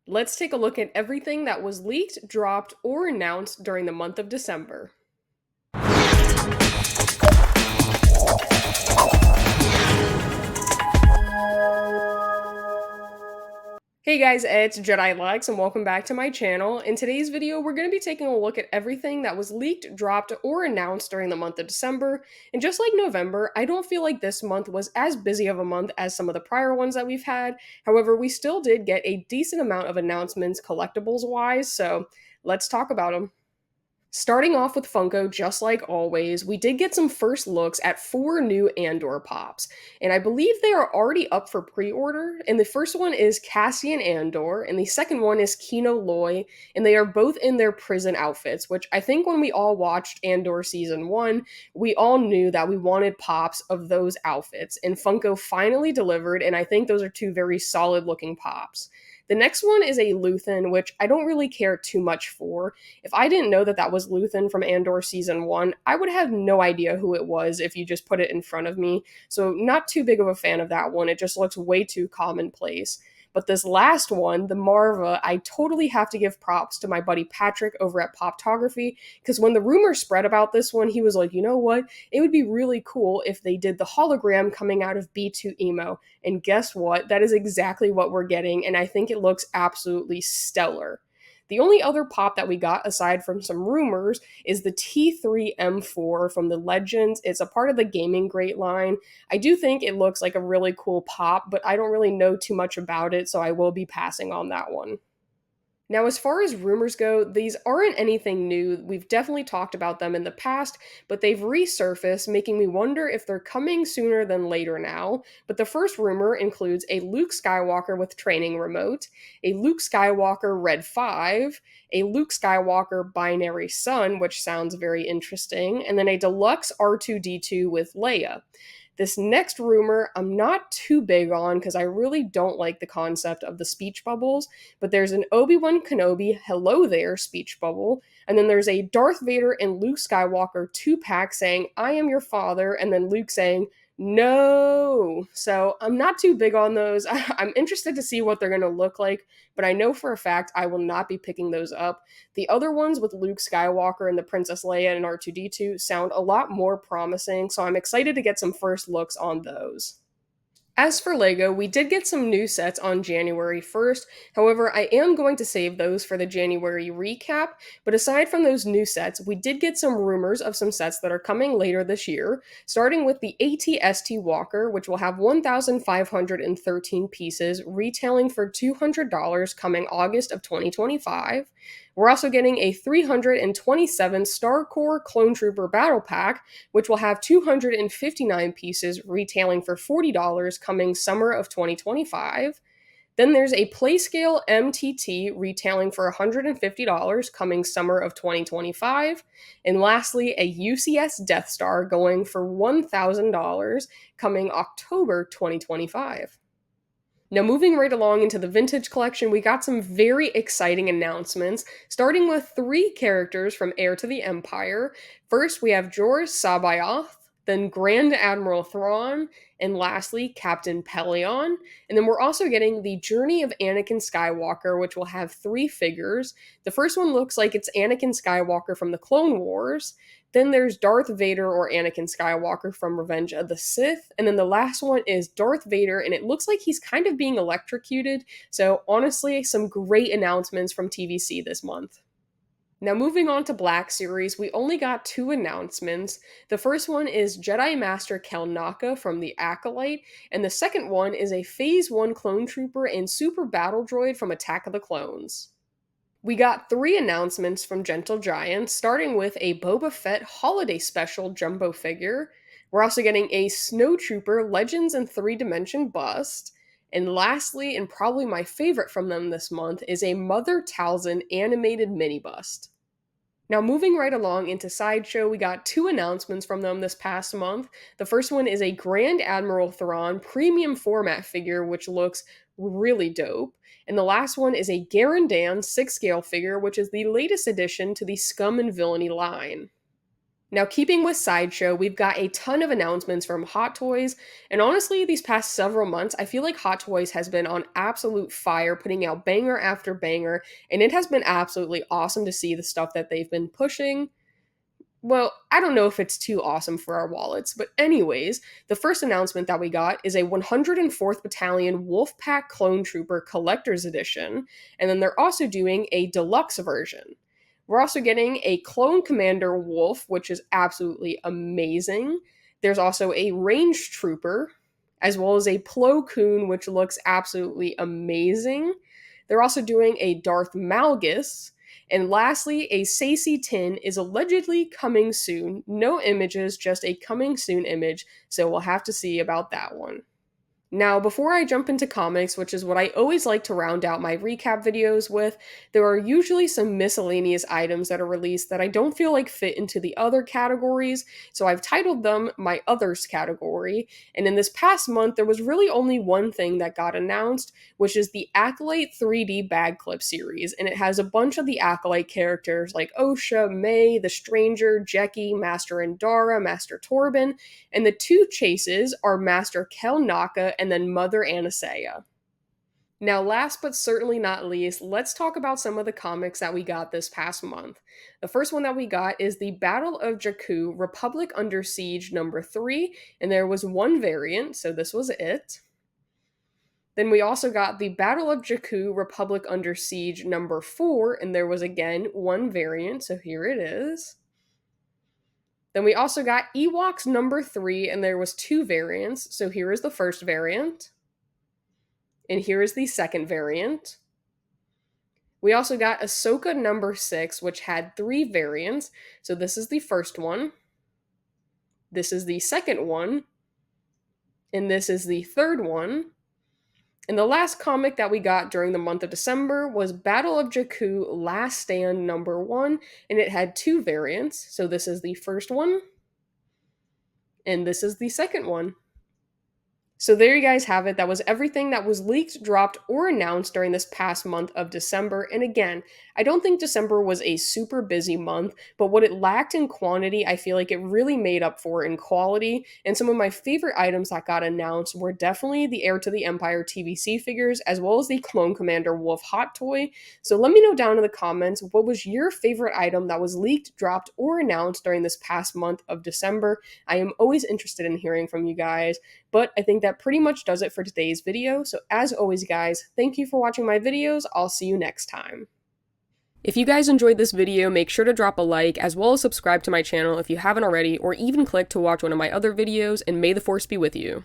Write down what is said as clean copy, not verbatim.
Let's take a look at everything that was leaked, dropped, or announced during the month of December. Hey guys, it's Jedi Lex and welcome back to my channel. In today's video, we're going to be taking a look at everything that was leaked, dropped, or announced during the month of December. And just like November, I don't feel like this month was as busy of a month as some of the prior ones that we've had. However, we still did get a decent amount of announcements collectibles wise, so let's talk about them. Starting off with Funko, just like always, we did get some first looks at 4 new Andor pops, and I believe they are already up for pre-order. And the first one is Cassian Andor, and the second one is Kino Loy, and they are both in their prison outfits, which I think when we all watched Andor Season 1, we all knew that we wanted pops of those outfits, and Funko finally delivered, and I think those are 2 very solid looking pops. The next one is a Luthen, which I don't really care too much for. If I didn't know that that was Luthen from Andor Season 1, I would have no idea who it was if you just put it in front of me. So, not too big of a fan of that one. It just looks way too commonplace. But this last one, the Marva, I totally have to give props to my buddy Patrick over at Poptography, because when the rumors spread about this one, he was like, you know what? It would be really cool if they did the hologram coming out of B2 Emo. And guess what? That is exactly what we're getting, and I think it looks absolutely stellar. The only other pop that we got, aside from some rumors, is the T3M4 from the Legends. It's a part of the Gaming Great line. I do think it looks like a really cool pop, but I don't really know too much about it, so I will be passing on that one. Now, as far as rumors go, these aren't anything new. We've definitely talked about them in the past, but they've resurfaced, making me wonder if they're coming sooner than later now. But the first rumor includes a Luke Skywalker with training remote, a Luke Skywalker Red 5, a Luke Skywalker Binary Sun, which sounds very interesting, and then a deluxe R2D2 with Leia. This next rumor, I'm not too big on because I really don't like the concept of the speech bubbles, but there's an Obi-Wan Kenobi hello there speech bubble, and then there's a Darth Vader and Luke Skywalker 2-pack saying, I am your father, and then Luke saying, no. So I'm not too big on those. I'm interested to see what they're going to look like, but I know for a fact I will not be picking those up. The other ones with Luke Skywalker and the Princess Leia and R2D2 sound a lot more promising, so I'm excited to get some first looks on those. As for LEGO, we did get some new sets on January 1st. However, I am going to save those for the January recap. But aside from those new sets, we did get some rumors of some sets that are coming later this year, starting with the AT-ST Walker, which will have 1,513 pieces, retailing for $200 coming August of 2025. We're also getting a 327 Star Corps Clone Trooper Battle Pack, which will have 259 pieces retailing for $40 coming summer of 2025. Then there's a Playscale MTT retailing for $150 coming summer of 2025. And lastly, a UCS Death Star going for $1,000 coming October 2025. Now, moving right along into the vintage collection, we got some very exciting announcements, starting with 3 characters from Heir to the Empire. First, we have Jorah Sabayoth, then Grand Admiral Thrawn, and lastly, Captain Pelion. And then we're also getting the Journey of Anakin Skywalker, which will have 3 figures. The first one looks like it's Anakin Skywalker from the Clone Wars. Then there's Darth Vader or Anakin Skywalker from Revenge of the Sith. And then the last one is Darth Vader, and it looks like he's kind of being electrocuted. So honestly, some great announcements from TVC this month. Now, moving on to Black Series, we only got 2 announcements. The first one is Jedi Master Kel Naka from the Acolyte, and the second one is a Phase 1 Clone Trooper and Super Battle Droid from Attack of the Clones. We got 3 announcements from Gentle Giants, starting with a Boba Fett Holiday Special Jumbo figure. We're also getting a Snow Trooper Legends in 3-Dimension bust. And lastly, and probably my favorite from them this month, is a Mother Talzin animated mini bust. Now, moving right along into Sideshow, we got 2 announcements from them this past month. The first one is a Grand Admiral Thrawn premium format figure, which looks really dope. And the last one is a Garandan 6-scale figure, which is the latest addition to the Scum and Villainy line. Now, keeping with Sideshow, we've got a ton of announcements from Hot Toys, and honestly, these past several months, I feel like Hot Toys has been on absolute fire, putting out banger after banger, and it has been absolutely awesome to see the stuff that they've been pushing. Well, I don't know if it's too awesome for our wallets, but anyways, the first announcement that we got is a 104th Battalion Wolfpack Clone Trooper Collector's Edition, and then they're also doing a deluxe version. We're also getting a Clone Commander Wolf, which is absolutely amazing. There's also a Range Trooper, as well as a Plo Koon, which looks absolutely amazing. They're also doing a Darth Malgus, and lastly, a Sacy Tin is allegedly coming soon. No images, just a coming soon image, so we'll have to see about that one. Now, before I jump into comics, which is what I always like to round out my recap videos with, there are usually some miscellaneous items that are released that I don't feel like fit into the other categories, so I've titled them my others category. And in this past month, there was really only one thing that got announced, which is the Acolyte 3D bag clip series, and it has a bunch of the Acolyte characters like Osha, May, the Stranger, Jeki, Master Indara, Master Torben, and the two chases are Master Kel Naka and then Mother Anastasia. Now, last but certainly not least, let's talk about some of the comics that we got this past month. The first one that we got is the Battle of Jakku Republic Under Siege number 3, and there was one variant, so this was it. Then we also got the Battle of Jakku Republic Under Siege number 4, and there was again one variant, so here it is. Then we also got Ewoks number 3, and there was two variants. So here is the first variant, and here is the second variant. We also got Ahsoka number 6, which had three variants. So this is the first one, this is the second one, and this is the third one. And the last comic that we got during the month of December was Battle of Jakku Last Stand number 1, and it had two variants. So this is the first one, and this is the second one. So there you guys have it. That was everything that was leaked, dropped, or announced during this past month of December. And again, I don't think December was a super busy month, but what it lacked in quantity, I feel like it really made up for in quality. And some of my favorite items that got announced were definitely the Heir to the Empire TVC figures, as well as the Clone Commander Wolf Hot Toy. So let me know down in the comments, what was your favorite item that was leaked, dropped, or announced during this past month of December? I am always interested in hearing from you guys. But I think that pretty much does it for today's video. So as always, guys, thank you for watching my videos. I'll see you next time. If you guys enjoyed this video, make sure to drop a like, as well as subscribe to my channel if you haven't already, or even click to watch one of my other videos, and may the Force be with you.